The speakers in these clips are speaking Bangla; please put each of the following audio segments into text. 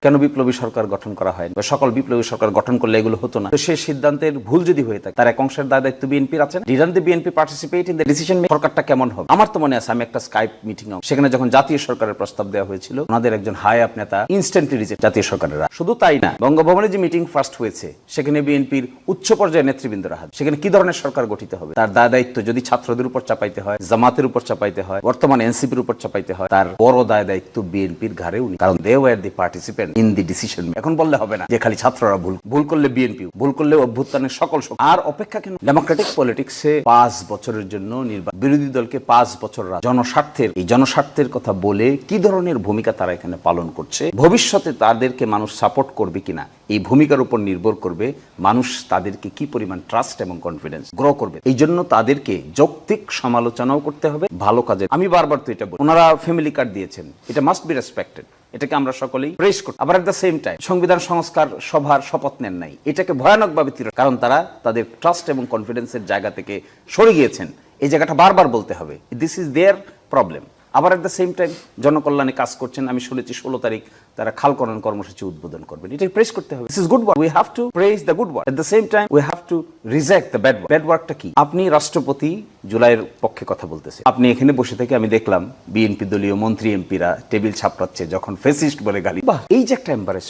কেন বিপ্লবী সরকার গঠন করা হয় বা সকল বিপ্লবী সরকার গঠন করলে এগুলো হতো না? তো সেই সিদ্ধান্তের ভুল যদি হয়ে থাকে, তার এক অংশের দায়িত্ব বিএনপির আছে। Didn't the BNP participate in the decision making? সরকারটা কেমন হবে? আমার তো মনে আছে আমি একটা স্কাইপ মিটিং সেখানে যখন জাতীয় সরকারের প্রস্তাব দেওয়া হয়েছিল, ওনাদের একজন হাই আপ নেতা ইনস্ট্যান্টলি রিজেক্ট জাতীয় সরকারের। শুধু তাই না, বঙ্গভবনে যে মিটিং ফার্স্ট হয়েছে সেখানে বিএনপির উচ্চ পর্যায়ের নেতৃবৃন্দরা হাত। সেখানে কি ধরনের সরকার গঠিত হবে তার দায়িত্ব যদি ছাত্রদের উপর চাপাইতে হয়, জামাতের উপর চাপাইতে হয়, বর্তমান এনসিপির উপর চাপাইতে হয়, তার বড় দায়িত্ব বিএনপির ঘাড়ে উনি, কারণ they were the participant in the decision. এখন বললে হবে না যে খালি ছাত্ররা ভুল করলে বিএনপি ভুল করলে অভ্যুত্থানের সকল আর অপেক্ষা কেন? ডেমোক্রেটিক পলিটিক্সে 5 বছরের জন্য বিরোধী দলকে 5 বছর জনস্বার্থের কথা বলে কি ধরনের ভূমিকা তারা এখানে পালন করছে, ভবিষ্যতে তাদেরকে মানুষ সাপোর্ট করবে কিনা, এই ভূমিকার উপর নির্ভর করবে মানুষ তাদেরকে কি পরিমাণ ট্রাস্ট এবং কনফিডেন্স গ্রো করবে। এই জন্য তাদেরকে যৌক্তিক সমালোচনাও করতে হবে ভালো কাজে। আমি বারবার তো এটা বলি, ওনারা ফ্যামিলি কার্ড দিয়েছেন, এটা মাস্ট বি রেসপেক্টেড, এটাকে আমরা সকলেই প্রেস করি। আবার এট দ্য সেম টাইম সংবিধান সংস্কার সভার শপথ নেন নাই, এটাকে ভয়ানকভাবে কারণ তারা তাদের ট্রাস্ট এবং কনফিডেন্সের জায়গা থেকে সরে গিয়েছেন। এই জায়গাটা বারবার বলতে হবে, দিস ইজ দেয়ার প্রবলেম। আবার এট দ্য সেম টাইম জনকল্যাণে কাজ করছেন। আমি শুনেছি 16 তারিখ তারা খাল খনন কর্মসূচি উদ্বোধন করবেন, এটাকে প্রেস করতে হবে। This is good work, we have to praise the good work. At the same time we have to reject the bad work. Bad ওয়ার্কটা কি? আপনি রাষ্ট্রপতি জুলাইয়ের পক্ষে কথা বলতেছেন, আপনি এখানে বসে থেকে আমি দেখলাম বিএনপি দলীয় মন্ত্রী এমপিরা টেবিল ছাপড়াচ্ছে যখন ফেসিস্ট বলে গালি। বাহ, এই যে একটা এম্বারেস,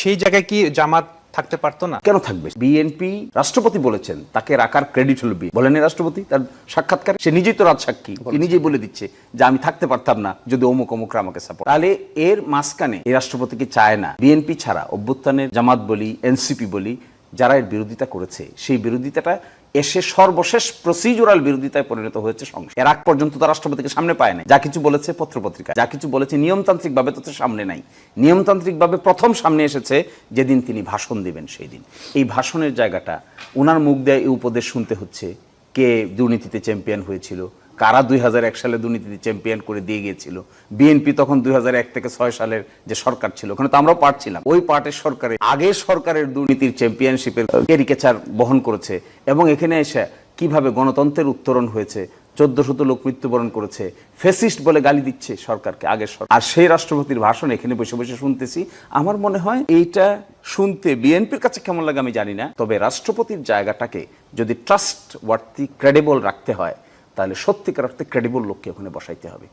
সেই জায়গায় কি জামাত থাকতে পারতো না? কেন থাকবে? বিএনপি রাষ্ট্রপতি বলেছেন, তাকে রাখার ক্রেডিট হলো বলেন রাষ্ট্রপতি তার সাক্ষাৎকার, সে নিজেই তো রাজসাক্ষী, নিজেই বলে দিচ্ছে যে আমি থাকতে পারতাম না যদি অমুক অমুকরা আমাকে সাপোর্ট। তাহলে এর মাঝখানে এই রাষ্ট্রপতিকে চায় না বিএনপি ছাড়া অভ্যুত্থানের জামাত বলি, এনসিপি বলি, যারা এর বিরোধিতা করেছে, সেই বিরোধিতাটা এসে সর্বশেষ প্রসিজুরাল বিরোধিতায় পরিণত হয়েছে সংসদ। এর আগ পর্যন্ত তার রাষ্ট্রপতিকে সামনে পায় নাই। যা কিছু বলেছে পত্রপত্রিকা, যা কিছু বলেছে নিয়মতান্ত্রিক ভাবে তো সামনে নাই। নিয়মতান্ত্রিক ভাবে প্রথম সামনে এসেছে যেদিন তিনি ভাষণ দিবেন, সেই দিন। এই ভাষণের জায়গাটা ওনার মুখ দিয়ে এই উপদেশ শুনতে হচ্ছে, কে দুর্নীতিতে চ্যাম্পিয়ন হয়েছিল, কারা 2001 সালে দুর্নীতিতে চ্যাম্পিয়ন করে দিয়ে গিয়েছিল। বিএনপি তখন 2001 থেকে 6 সালের যে সরকার ছিল, ওখানে তো আমরাও পার্ট ছিলাম। ওই পার্টের সরকারে আগের সরকারের দুর্নীতির চ্যাম্পিয়নশিপের ক্যারিকেচার বহন করেছে। এবং এখানে এসে কিভাবে গণতন্ত্রের উত্তরণ হয়েছে, 1400 লোক মৃত্যুবরণ করেছে, ফেসিস্ট বলে গালি দিচ্ছে সরকারকে, আগের সরকার। আর সেই রাষ্ট্রপতির ভাষণ এখানে বসে বসে শুনতেছি। আমার মনে হয় এইটা শুনতে বিএনপির কাছে কেমন লাগে আমি জানি না, তবে রাষ্ট্রপতির জায়গাটাকে যদি ট্রাস্ট ওয়ার্থি ক্রেডিবল রাখতে হয়, তাহলে সত্যিকার অর্থে ক্রেডিবল লোককে ওখানে বসাইতে হবে।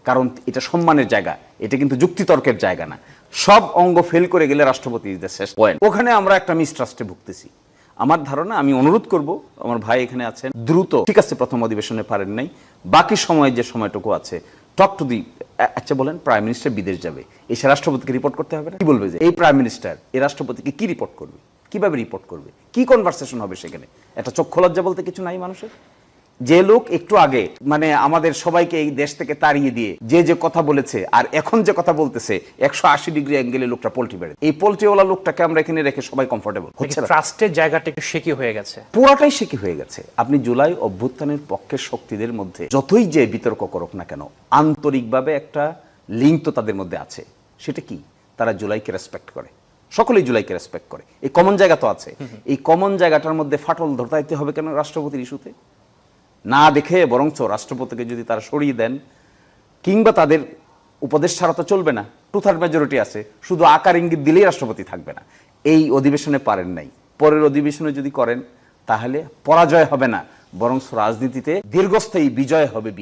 কারণ এটা সম্মানের জায়গা, এটা কিন্তু যুক্তিতর্কের জায়গা না। সব অঙ্গ ফেল করে গেলে রাষ্ট্রপতি ইজ দ্য শেষ পয়েন্ট। ওখানে আমরা একটা মিসট্রাস্টে ভুগতেছি। আমার ধারণা, আমি অনুরোধ করব, আমার ভাই এখানে আছেন, দ্রুত, ঠিক আছে প্রথম অধিবেশনে পারেন নাই, বাকি সময় যে সময়টুকু আছে টক টু দি, আচ্ছা বলেন প্রাইম মিনিস্টার বিদেশ যাবে, এসে রাষ্ট্রপতিকে রিপোর্ট করতে হবে না? কি বলবে যে এই প্রাইম মিনিস্টার এই রাষ্ট্রপতিকে কি রিপোর্ট করবে, কিভাবে রিপোর্ট করবে, কি কনভারসেশন হবে সেখানে? একটা চক্ষু লজ্জা বলতে কিছু নাই মানুষের? যে লোক একটু আগে মানে আমাদের সবাইকে এই দেশ থেকে তাড়িয়ে দিয়ে যে কথা বলেছে, আর এখন যে কথা বলতেছে 180 ডিগ্রি অ্যাঙ্গেলে লোকটা পোল্ট্রি বেড়ে, এই পোল্ট্রিওয়ালা লোকটাকে আমরা এখানে রেখে সবাই কমফোর্টেবল হচ্ছে না। ট্রাস্টের জায়গাটা একটু শেকি হয়ে গেছে, পুরাটাই শেকি হয়ে গেছে। আপনি জুলাই অভ্যুত্থানের পক্ষের শক্তিদের মধ্যে যতই যে বিতর্ক করুক না কেন, আন্তরিকভাবে একটা লিঙ্ক তো তাদের মধ্যে আছে। সেটা কি? তারা জুলাইকে রেসপেক্ট করে, সকলেই জুলাইকে রেসপেক্ট করে। এই কমন জায়গা তো আছে। এই কমন জায়গাটার মধ্যে ফাটল ধরতে হবে কেন রাষ্ট্রপতির ইস্যুতে? না দেখে বরঞ্চ রাষ্ট্রপতিকে যদি তারা সরিয়ে দেন, কিংবা তাদের উপদেশ ছাড়া তো চলবে না, 2/3 মেজরিটি আছে, শুধু আকার ইঙ্গিত দিলেই রাষ্ট্রপতি থাকবে না। এই অধিবেশনে পারেন নাই, পরের অধিবেশনে যদি করেন তাহলে পরাজয় হবে না, বরঞ্চ রাজনীতিতে দীর্ঘস্থায়ী বিজয় হবে।